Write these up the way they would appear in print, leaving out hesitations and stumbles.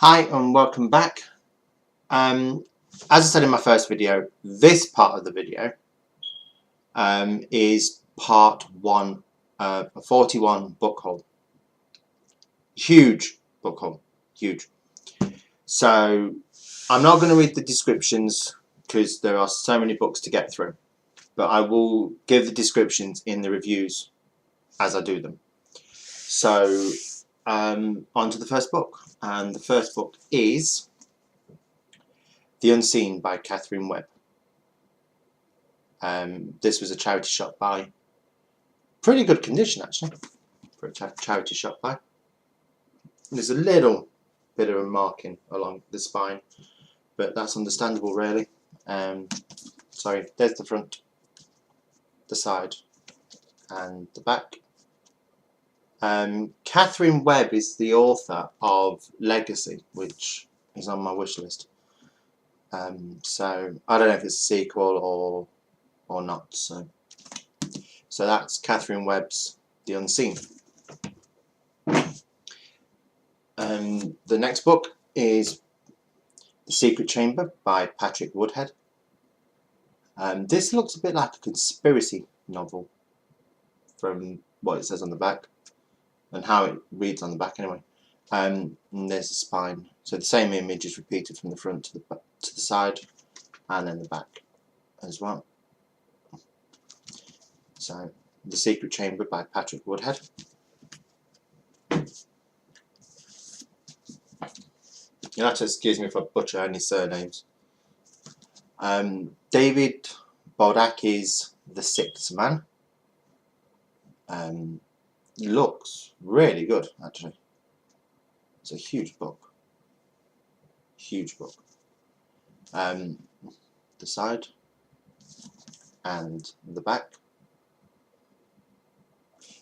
Hi and welcome back. As I said in my first video, this part of the video is part 1 of a 41 book haul. Huge book haul, huge. So I'm not going to read the descriptions because there are so many books to get through, but I will give the descriptions in the reviews as I do them. So on to the first book, and the first book is The Unseen by Catherine Webb. This was a charity shop buy. Pretty good condition actually for a charity shop buy. There's a little bit of a marking along the spine, but that's understandable really. Sorry, there's the front, the side and the back. Catherine Webb is the author of Legacy, which is on my wish list. So I don't know if it's a sequel or not. So that's Catherine Webb's The Unseen. The next book is The Secret Chamber by Patrick Woodhead. This looks a bit like a conspiracy novel from what it says on the back and how it reads on the back anyway. And there's a spine, so the same image is repeated from the front to the side and then the back as well. So The Secret Chamber by Patrick Woodhead. You'll have to excuse me if I butcher any surnames. David Bardaki's The Sixth Man. Looks really good actually. It's a huge book. Huge book. The side and the back.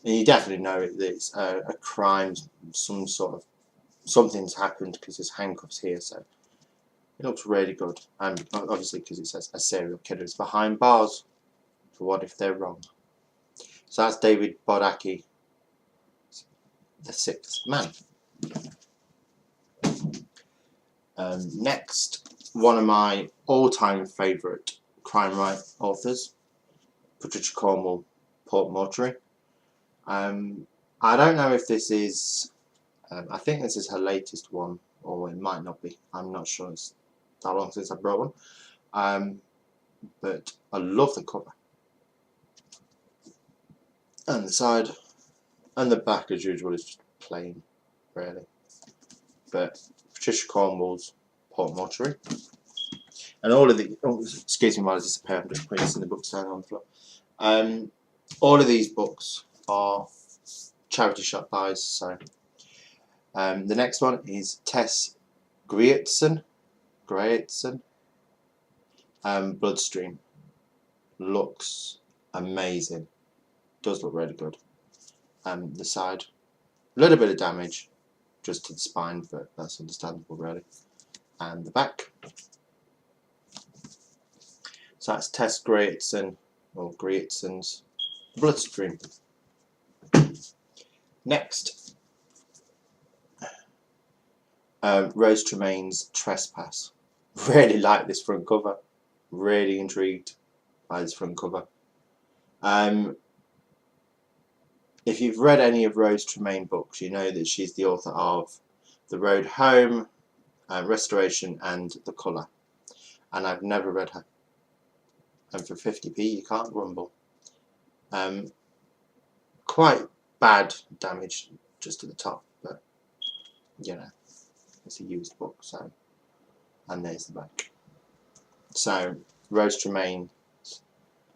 And you definitely know it's a crime, something's happened because there's handcuffs here, so it looks really good. And obviously because it says a serial killer is behind bars, for what if they're wrong. So that's David Bardaki, The Sixth Man. Next, one of my all-time favourite crime writer authors, Patricia Cornwell Portmortuary. I don't know if this is, I think this is her latest one, or it might not be. I'm not sure. It's that long since I brought one. But I love the cover. And the side and the back, as usual, is just plain, really. But Patricia Cornwell's Portmortuary. And all of the, excuse me while I disappear, I'm just putting this in the book stand on the floor. All of these books are charity shop buys. So the next one is Tess Grierson. Bloodstream. Looks amazing. Does look really good. The side, a little bit of damage just to the spine, but that's understandable really. And the back. So that's Tess Grierson, or Grierson's Bloodstream. Next, Rose Tremaine's Trespass. Really like this front cover. Really intrigued by this front cover. If you've read any of Rose Tremaine books, you know that she's the author of The Road Home, Restoration and The Colour. And I've never read her. And for 50p you can't grumble. Quite bad damage just at the top, but you know, it's a used book, so. And there's the back. So Rose Tremaine,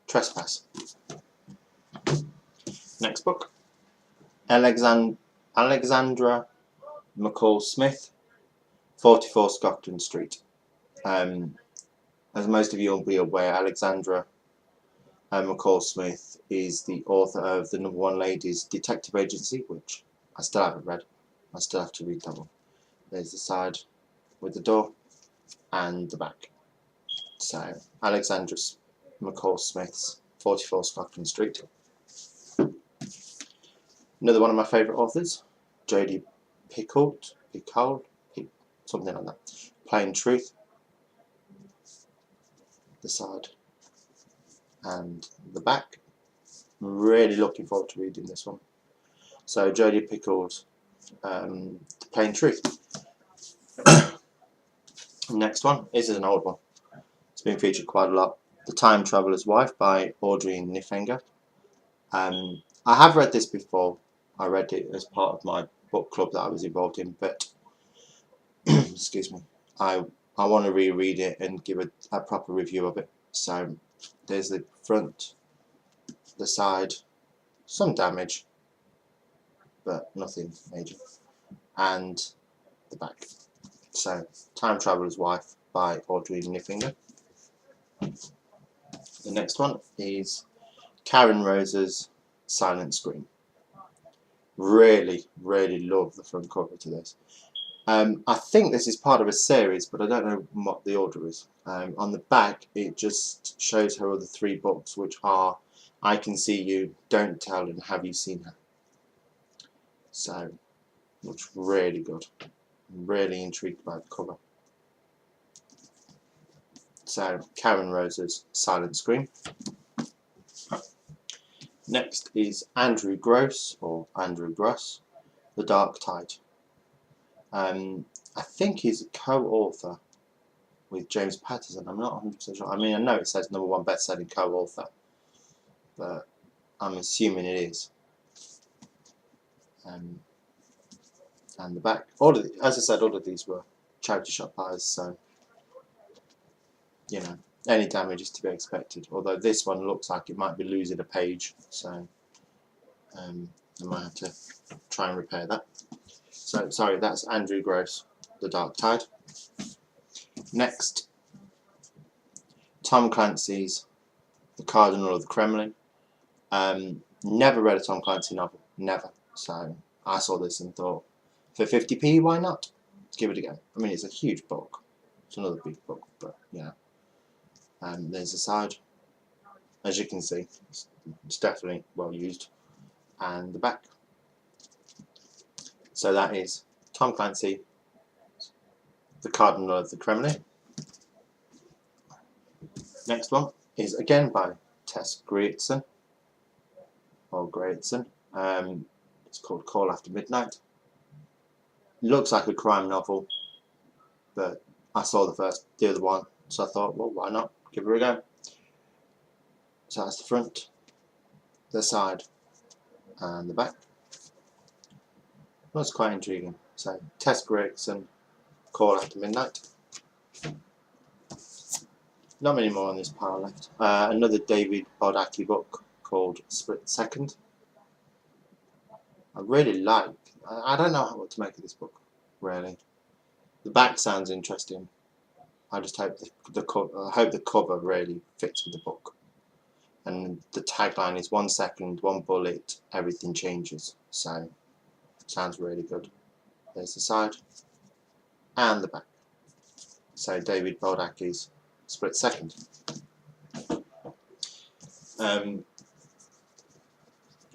Trespass. Next book, Alexandra McCall Smith, 44 Scotland Street. As most of you will be aware, Alexandra McCall Smith is the author of the #1 Ladies Detective Agency, which I still haven't read. I still have to read that one. There's the side with the door and the back. So Alexandra McCall Smith's 44 Scotland Street. Another one of my favourite authors, Jodi Picoult, something like that. Plain Truth, the side and the back. Really looking forward to reading this one. So Jodi Picoult, The Plain Truth. Next one, this is an old one. It's been featured quite a lot. The Time Traveller's Wife by Audrey Niffenegger. I have read this before. I read it as part of my book club that I was involved in, but excuse me, I want to reread it and give a proper review of it. So there's the front, the side, some damage, but nothing major, and the back. So Time Traveller's Wife by Audrey Niffenegger. The next one is Karen Rose's Silent Scream. Really, really love the front cover to this. I think this is part of a series, but I don't know what the order is. On the back, it just shows her other 3 books, which are I Can See You, Don't Tell, and Have You Seen Her? So, looks really good. I'm really intrigued by the cover. So, Karen Rose's Silent Scream. Next is Andrew Gross, or Andrew Gross, The Dark Tide. I think he's a co-author with James Patterson. I'm not 100% sure. I mean, I know it says #1 best-selling co-author, but I'm assuming it is. And the back, as I said, all of these were charity shop buys, so you know, any damage is to be expected. Although this one looks like it might be losing a page, so I might have to try and repair that. So sorry, that's Andrew Gross, The Dark Tide. Next, Tom Clancy's The Cardinal of the Kremlin. Never read a Tom Clancy novel, never. So I saw this and thought, for 50p, why not? Give it a go. I mean, it's a huge book. It's another big book, but you know. There's the side. As you can see, it's definitely well used. And the back. So that is Tom Clancy, The Cardinal of the Kremlin. Next one is again by Tess Grierson, or Grierson. It's called Call After Midnight. Looks like a crime novel, but I saw the other one, so I thought, well, why not? Give her a go. So that's the front, the side, and the back. That's quite intriguing. So Tess Grierson, Call After Midnight. Not many more on this pile left. Another David Baldacci book called Split Second. I really like. I don't know what to make of this book, really. The back sounds interesting. I just hope the cover really fits with the book. And the tagline is 1 second, 1 bullet, everything changes. So, sounds really good. There's the side and the back. So David Baldacci's Split Second.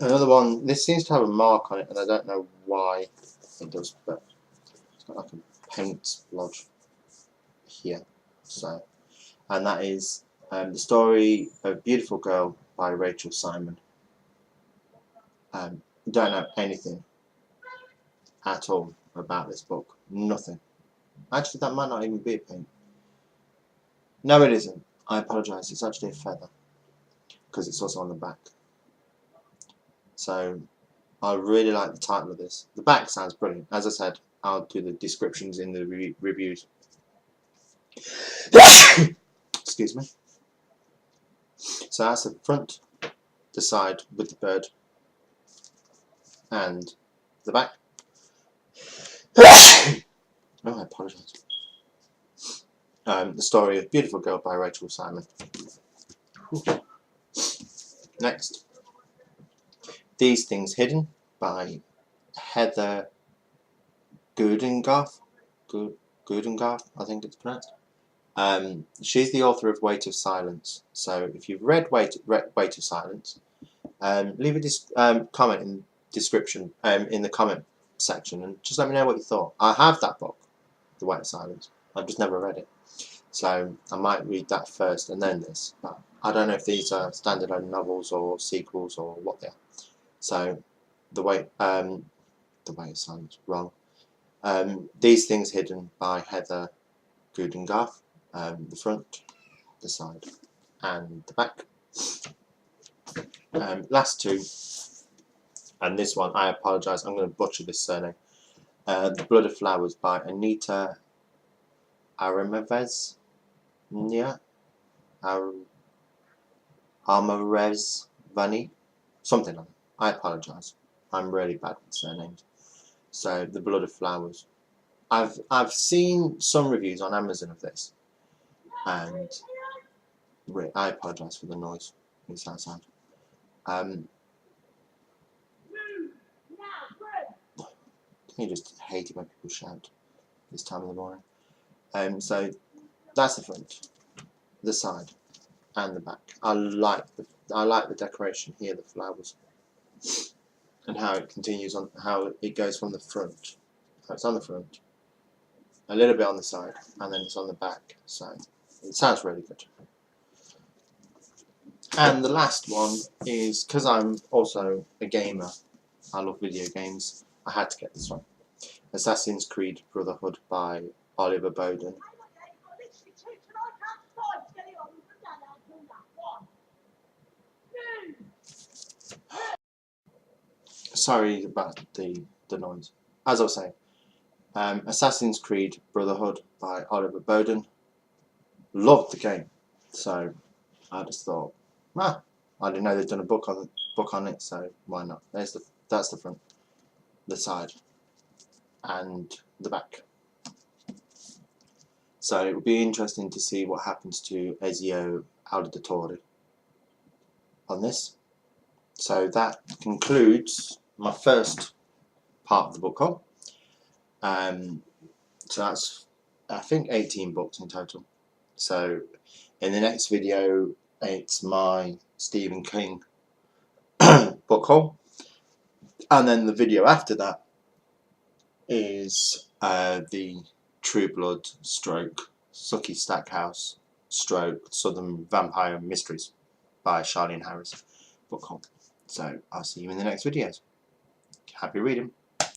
Another one, this seems to have a mark on it, and I don't know why it does, but it's got like a paint splodge here. So, and that is The Story of a Beautiful Girl by Rachel Simon. Don't know anything at all about this book. Nothing. Actually, that might not even be a paint. No, it isn't. I apologise. It's actually a feather, because it's also on the back. So I really like the title of this. The back sounds brilliant. As I said, I'll do the descriptions in the reviews. Excuse me. So that's the front, the side with the bird, and the back. Oh, I apologise. The Story of a Beautiful Girl by Rachel Simon. Next, These Things Hidden by Heather Goodengarth, I think it's pronounced. She's the author of Weight of Silence. So if you've read Weight of Silence, leave a comment in description in the comment section and just let me know what you thought. I have that book. The Weight of Silence. I've just never read it, so I might read that first and then this. But I don't know if these are standalone novels or sequels or what they are. So the Weight of Silence, wrong. These Things Hidden by Heather Goodengarth. The front, the side, and the back. Last two, and this one, I apologise, I'm going to butcher this surname. The Blood of Flowers by Anita Aramavez. Yeah, Armarez Vani, something like that. I apologise. I'm really bad with surnames. So, The Blood of Flowers. I've seen some reviews on Amazon of this, and I apologise for the noise. It's outside. You just hate it when people shout this time of the morning. So that's the front, the side, and the back. I like the decoration here, the flowers, and how it continues on, how it goes from the front. So it's on the front, a little bit on the side, and then it's on the back. So it sounds really good. And the last one is, because I'm also a gamer, I love video games, I had to get this one. Assassin's Creed Brotherhood by Oliver Bowden. Sorry about the noise. As I was saying, Assassin's Creed Brotherhood by Oliver Bowden. Loved the game, so I just thought, I didn't know they'd done a book on it, so why not? That's the front, the side, and the back. So it would be interesting to see what happens to Ezio Auditore on this. So that concludes my first part of the book haul. So that's, I think, 18 books in total. So in the next video, it's my Stephen King book haul, and then the video after that is the True Blood stroke Sookie Stackhouse stroke Southern Vampire Mysteries by Charlene Harris book haul. So I'll see you in the next videos. Happy reading.